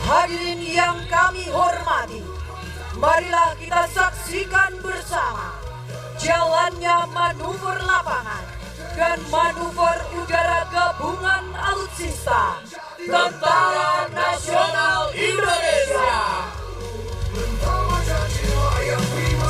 Hadirin yang kami hormati, marilah kita saksikan bersama jalannya manuver lapangan dan manuver udara gabungan alutsista Tentara Nasional Indonesia.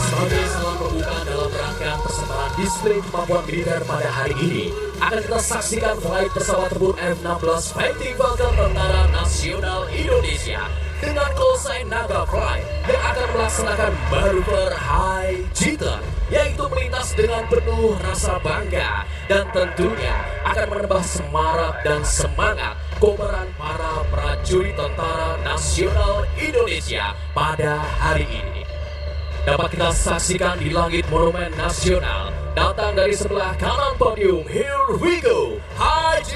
Sebagai salam pembuka dalam rangkaian persembahan disiplin kemampuan militer pada hari ini, akan kita saksikan flight pesawat tempur F-16 Fighting Falcon Tentara Nasional Indonesia dengan call sign Naga Flight yang akan melaksanakan manuver High Jitter, yaitu melintas dengan penuh rasa bangga dan tentunya akan menambah semarak dan semangat kobaran para prajurit Tentara Nasional Indonesia pada hari ini. Dapat kita saksikan di langit Monumen Nasional, datang dari sebelah kanan podium. Here we go, Haji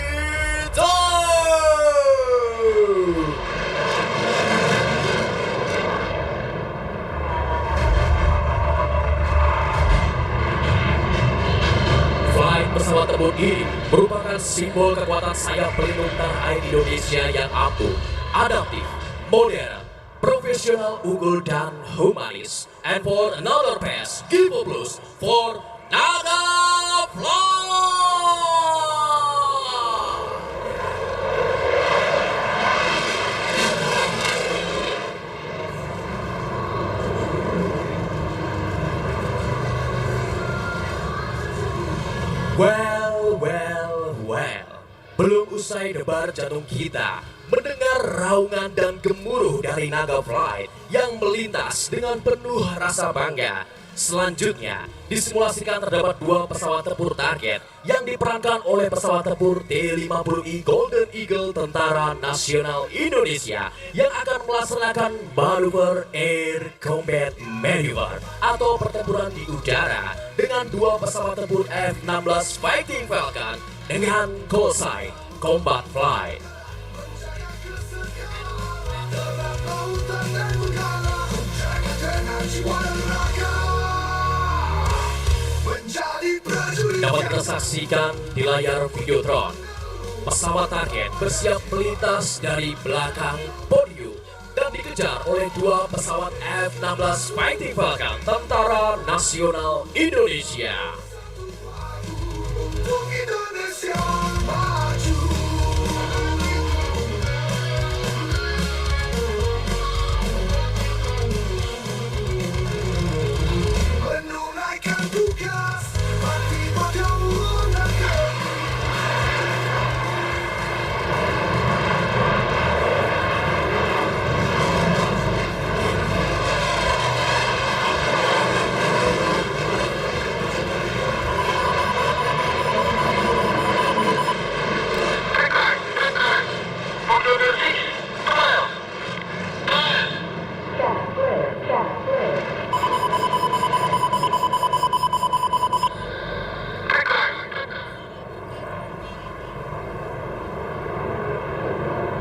Flight pesawat tempur ini merupakan simbol kekuatan sayap pelindung tanah air Indonesia yang ampuh, adaptif, modern, profesional, unggul, dan humanis. And for another pass, give applause for Naga Flight! Well. Belum usai debar jantung kita mendengar raungan dan gemuruh dari Naga Flight yang melintas dengan penuh rasa bangga. Selanjutnya, disimulasikan terdapat 2 pesawat tempur target yang diperankan oleh pesawat tempur T-50I Golden Eagle Tentara Nasional Indonesia yang akan melaksanakan manuver Air Combat Maneuver atau pertempuran di udara dengan 2 pesawat tempur F-16 Fighting Falcon dengan call sign Combat Flight. Dapat kita saksikan di layar Videotron, pesawat target bersiap melintas dari belakang podium dan dikejar oleh 2 pesawat F-16 Fighting Falcon Tentara Nasional Indonesia.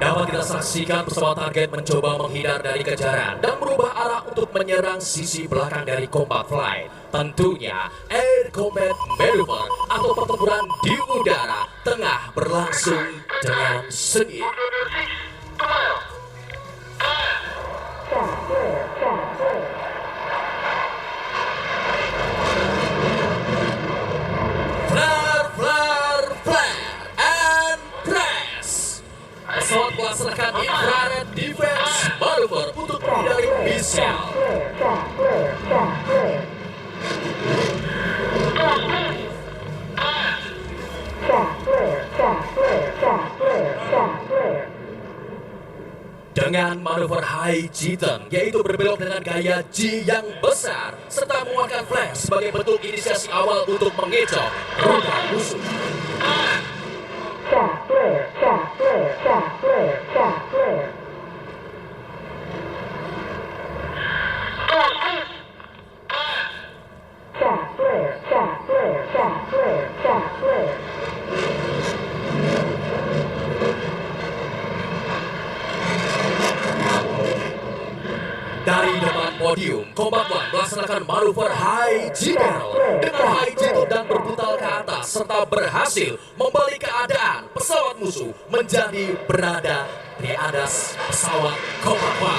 Dapat kita saksikan pesawat target mencoba menghindar dari kejaran dan merubah arah untuk menyerang sisi belakang dari Combat Flight. Tentunya Air Combat Maneuver atau pertempuran di udara tengah berlangsung dengan sengit. Pesawat melaksanakan infrared defense maneuver untuk menghindari misil. Dengan manuver High Jitter, yaitu berbelok dengan gaya G yang besar, serta mengeluarkan flash sebagai bentuk inisiasi awal untuk mengecoh rudal musuh. Dari depan podium, Combat One melaksanakan manuver High Jitter dengan high jitter dan berputar ke atas serta berhasil membalik keadaan pesawat musuh menjadi berada di atas pesawat Kopawa.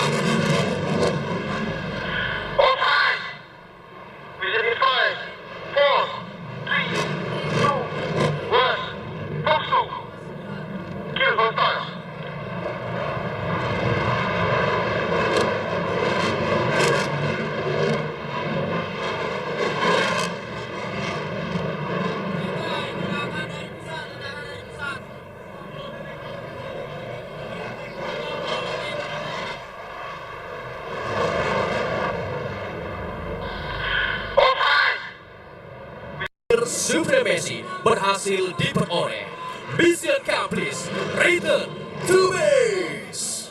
Supremasi berhasil diperoleh. Mission accomplished. Return to base.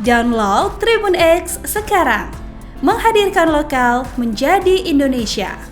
Download Tribun X sekarang. Menghadirkan lokal menjadi Indonesia.